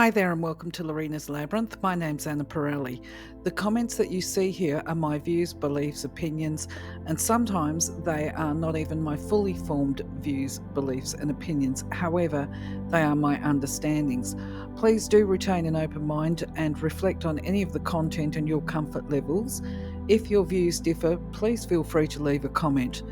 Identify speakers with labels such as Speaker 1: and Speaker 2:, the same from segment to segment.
Speaker 1: Hi there and welcome to Lorena's Labyrinth. My name's Anna Pirelli. The comments that you see here are my views, beliefs, opinions, and sometimes they are not even my fully formed views, beliefs, and opinions. However, they are my understandings. Please do retain an open mind and reflect on any of the content and your comfort levels. If your views differ, please feel free to leave a comment.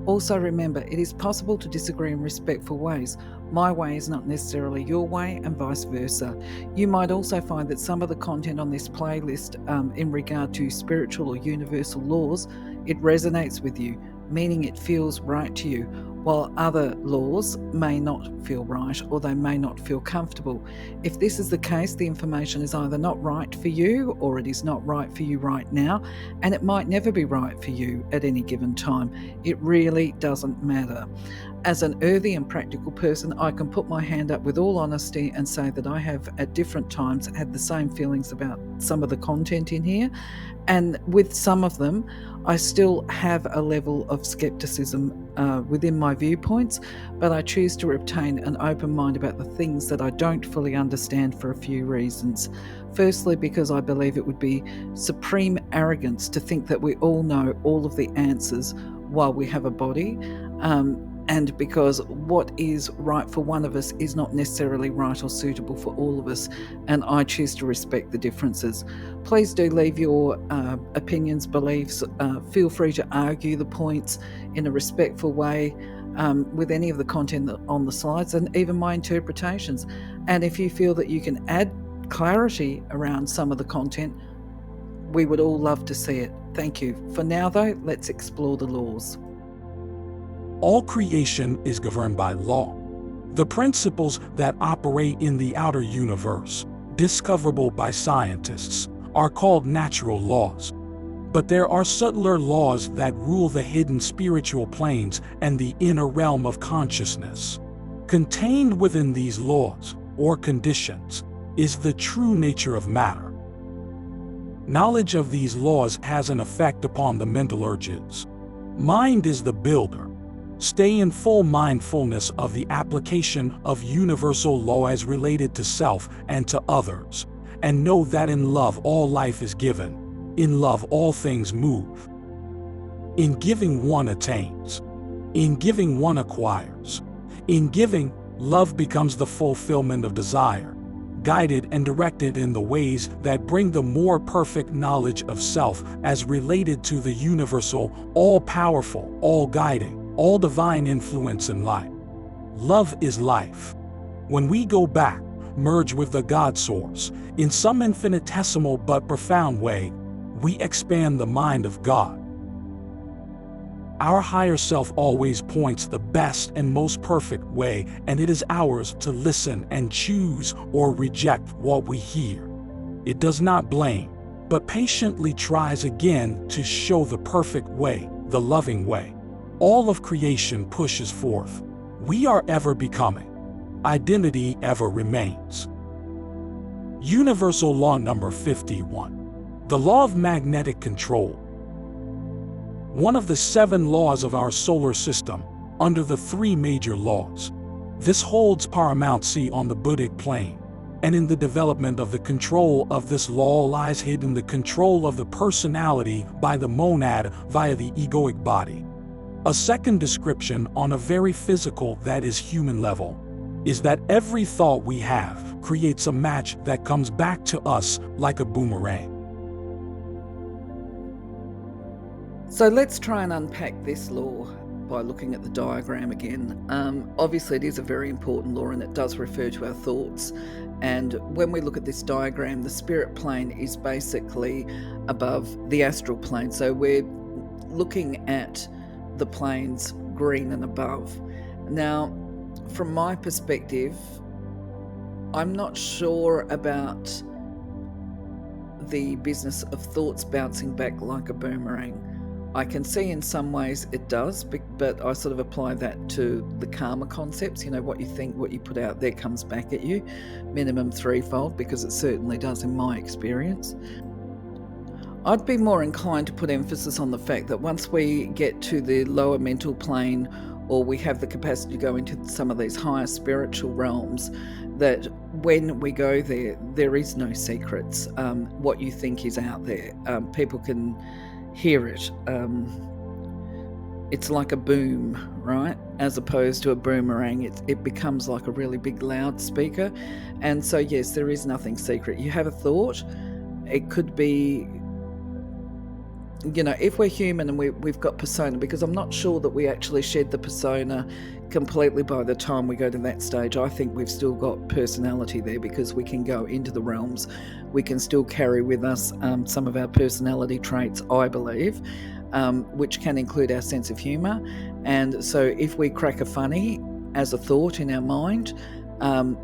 Speaker 1: Also remember, it is possible to disagree in respectful ways. My way is not necessarily your way and vice versa. You might also find that some of the content on this playlist in regard to spiritual or universal laws, it resonates with you, meaning it feels right to you, while other laws may not feel right or they may not feel comfortable. If this is the case, the information is either not right for you or it is not right for you right now, and it might never be right for you at any given time. It really doesn't matter. As an earthy and practical person, I can put my hand up with all honesty and say that I have at different times had the same feelings about some of the content in here. And with some of them, I still have a level of skepticism within my viewpoints, but I choose to retain an open mind about the things that I don't fully understand for a few reasons. Firstly, because I believe it would be supreme arrogance to think that we all know all of the answers while we have a body. And because what is right for one of us is not necessarily right or suitable for all of us, and I choose to respect the differences. Please do leave your opinions, beliefs. Feel free to argue the points in a respectful way with any of the content on the slides and even my interpretations. And if you feel that you can add clarity around some of the content, we would all love to see it. Thank you. For now, though, let's explore the laws.
Speaker 2: All creation is governed by law. The principles that operate in the outer universe, discoverable by scientists, are called natural laws. But there are subtler laws that rule the hidden spiritual planes and the inner realm of consciousness. Contained within these laws, or conditions, is the true nature of matter. Knowledge of these laws has an effect upon the mental urges. Mind is the builder. Stay in full mindfulness of the application of universal law as related to self and to others, and know that in love all life is given, in love all things move. In giving one attains, in giving one acquires. In giving, love becomes the fulfillment of desire, guided and directed in the ways that bring the more perfect knowledge of self as related to the universal, all-powerful, all-guiding, all divine influence in life. Love is life. When we go back, merge with the God source, in some infinitesimal but profound way, we expand the mind of God. Our higher self always points the best and most perfect way, and it is ours to listen and choose or reject what we hear. It does not blame, but patiently tries again to show the perfect way, the loving way. All of creation pushes forth. We are ever becoming. Identity ever remains. Universal Law number 51. The law of magnetic control. One of the 7 laws of our solar system, under the 3 major laws. This holds paramountcy on the Buddhic plane, and in the development of the control of this law lies hidden the control of the personality by the monad via the egoic body. A second description on a very physical, that is human level, is that every thought we have creates a match that comes back to us like a boomerang.
Speaker 1: So let's try and unpack this law by looking at the diagram again. Obviously, it is a very important law and it does refer to our thoughts. And when we look at this diagram, the spirit plane is basically above the astral plane. So we're looking at the planes green and above. Now, from my perspective, I'm not sure about the business of thoughts bouncing back like a boomerang. I can see in some ways it does, but I sort of apply that to the karma concepts. You know, what you think, what you put out there comes back at you, minimum 3-fold, because it certainly does in my experience. I'd be more inclined to put emphasis on the fact that once we get to the lower mental plane, or we have the capacity to go into some of these higher spiritual realms, that when we go there, there is no secrets. What you think is out there. People can hear it. It's like a boom, right? As opposed to a boomerang, it becomes like a really big loudspeaker. And so, yes, there is nothing secret. You have a thought. It could be, if we're human and we've got persona, because I'm not sure that we actually shed the persona completely by the time we go to that stage. I think we've still got personality there, because we can go into the realms. We can still carry with us some of our personality traits, I believe, which can include our sense of humour. And so if we crack a funny as a thought in our mind,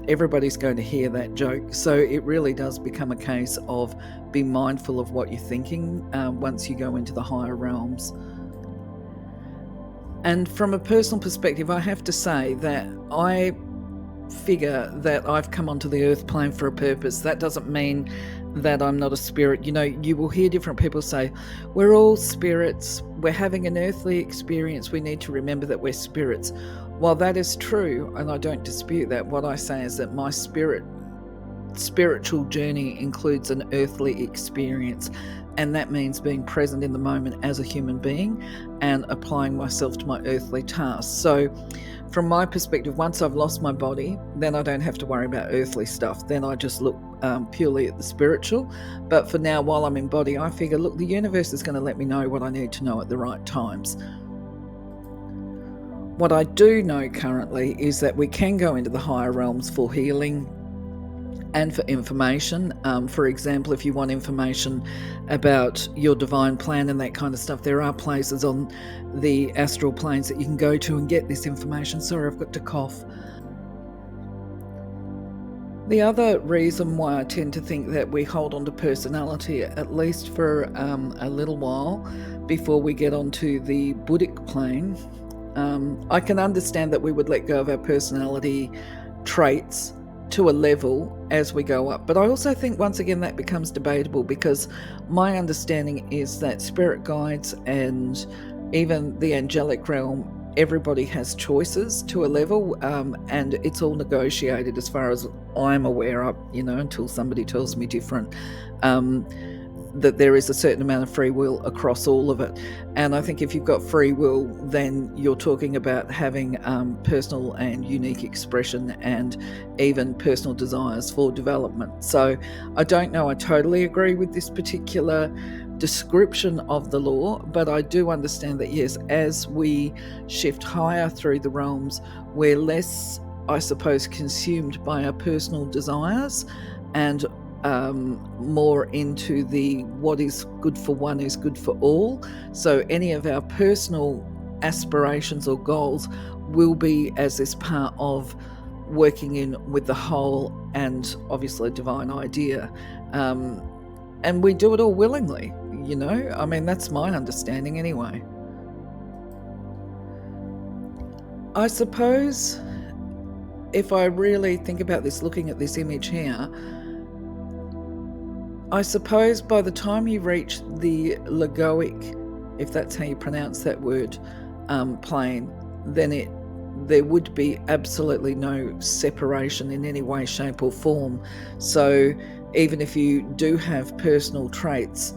Speaker 1: everybody's going to hear that joke. So it really does become a case of be mindful of what you're thinking once you go into the higher realms. And from a personal perspective, I have to say that I figure that I've come onto the earth plane for a purpose. That doesn't mean that I'm not a spirit. You will hear different people say, we're all spirits, we're having an earthly experience, we need to remember that we're spirits. While that is true, and I don't dispute that, what I say is that my spiritual journey includes an earthly experience, and that means being present in the moment as a human being and applying myself to my earthly tasks. So from my perspective, once I've lost my body, then I don't have to worry about earthly stuff. Then I just look purely at the spiritual. But for now, while I'm in body, I figure, look, the universe is going to let me know what I need to know at the right times. What I do know currently is that we can go into the higher realms for healing and for information. For example, if you want information about your divine plan and that kind of stuff, there are places on the astral planes that you can go to and get this information. Sorry, I've got to cough. The other reason why I tend to think that we hold on to personality, at least for a little while before we get onto the Buddhic plane, I can understand that we would let go of our personality traits to a level as we go up. But I also think, once again, that becomes debatable, because my understanding is that spirit guides and even the angelic realm, everybody has choices to a level, and it's all negotiated as far as I'm aware of, until somebody tells me different, that there is a certain amount of free will across all of it. And I think if you've got free will, then you're talking about having personal and unique expression and even personal desires for development. So I don't know, I totally agree with this particular description of the law, but I do understand that, yes, as we shift higher through the realms, we're less, I suppose, consumed by our personal desires and more into the what is good for one is good for all. So any of our personal aspirations or goals will be as this part of working in with the whole and obviously a divine idea. And we do it all willingly, I mean, that's my understanding anyway. I suppose if I really think about this, looking at this image here, I suppose by the time you reach the logoic, if that's how you pronounce that word, plane, then there would be absolutely no separation in any way, shape or form. So even if you do have personal traits,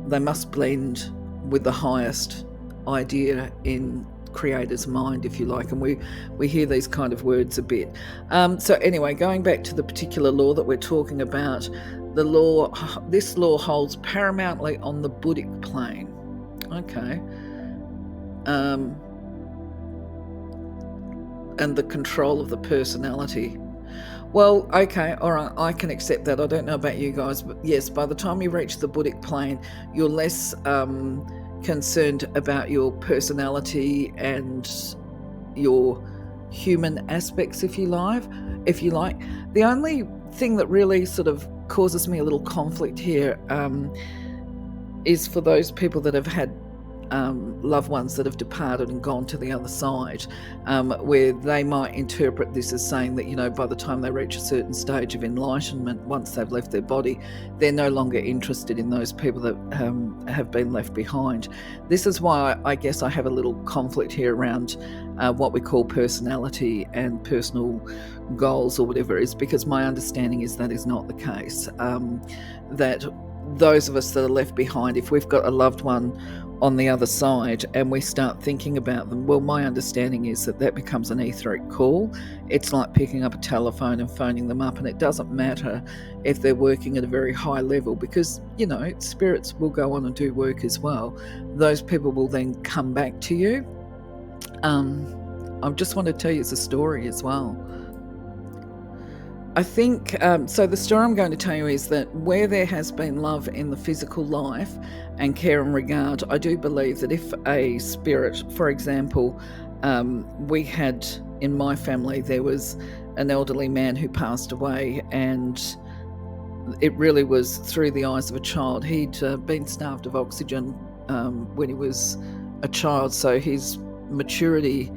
Speaker 1: they must blend with the highest idea in creator's mind, if you like, and we hear these kind of words a bit. So anyway, going back to the particular law that we're talking about, this law holds paramountly on the Buddhic plane. Okay. And the control of the personality. Well, okay, all right, I can accept that. I don't know about you guys, but yes, by the time you reach the Buddhic plane, you're less concerned about your personality and your human aspects, if you like. The only thing that really sort of causes me a little conflict here is for those people that have had loved ones that have departed and gone to the other side, where they might interpret this as saying that, you know, by the time they reach a certain stage of enlightenment, once they've left their body, they're no longer interested in those people that have been left behind. This is why I guess I have a little conflict here around what we call personality and personal goals or whatever, is because my understanding is that is not the case. That those of us that are left behind, if we've got a loved one on the other side and we start thinking about them, well, my understanding is that that becomes an etheric call. It's like picking up a telephone and phoning them up, and it doesn't matter if they're working at a very high level, because, you know, spirits will go on and do work as well. Those people will then come back to you. I just want to tell you a story as well. I think, so the story I'm going to tell you is that where there has been love in the physical life and care and regard, I do believe that if a spirit, for example, we had in my family, there was an elderly man who passed away, and it really was through the eyes of a child. He'd been starved of oxygen when he was a child, so his maturity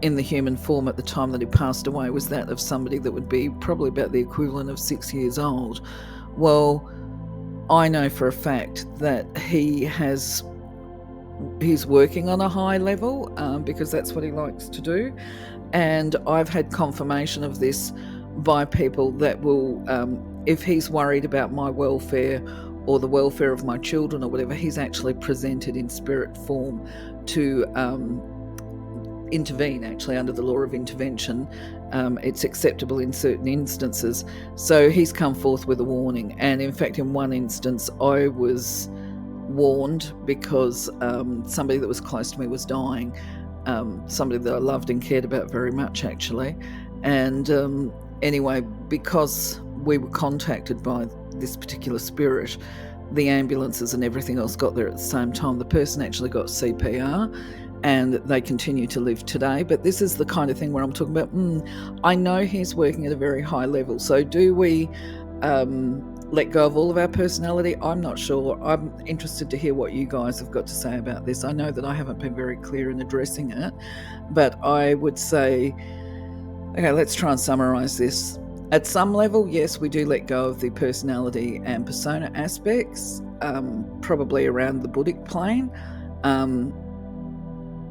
Speaker 1: in the human form at the time that he passed away was that of somebody that would be probably about the equivalent of 6 years old. Well, I know for a fact that he's working on a high level because that's what he likes to do. And I've had confirmation of this by people that will, if he's worried about my welfare or the welfare of my children or whatever, he's actually presented in spirit form to intervene, actually, under the law of intervention. It's acceptable in certain instances. So he's come forth with a warning. And in fact, in one instance, I was warned because somebody that was close to me was dying, somebody that I loved and cared about very much, actually. And anyway, because we were contacted by this particular spirit, the ambulances and everything else got there at the same time. The person actually got CPR, and they continue to live today. But this is the kind of thing where I'm talking about, I know he's working at a very high level. So do we let go of all of our personality? I'm not sure. I'm interested to hear what you guys have got to say about this. I know that I haven't been very clear in addressing it, but I would say, okay, let's try and summarize this. At some level, yes, we do let go of the personality and persona aspects, probably around the Buddhic plane.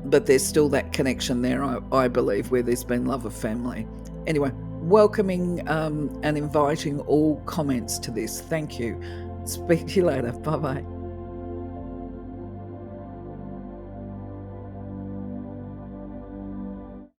Speaker 1: But there's still that connection there, I believe, where there's been love of family. Anyway, welcoming and inviting all comments to this. Thank you. Speak to you later. Bye-bye.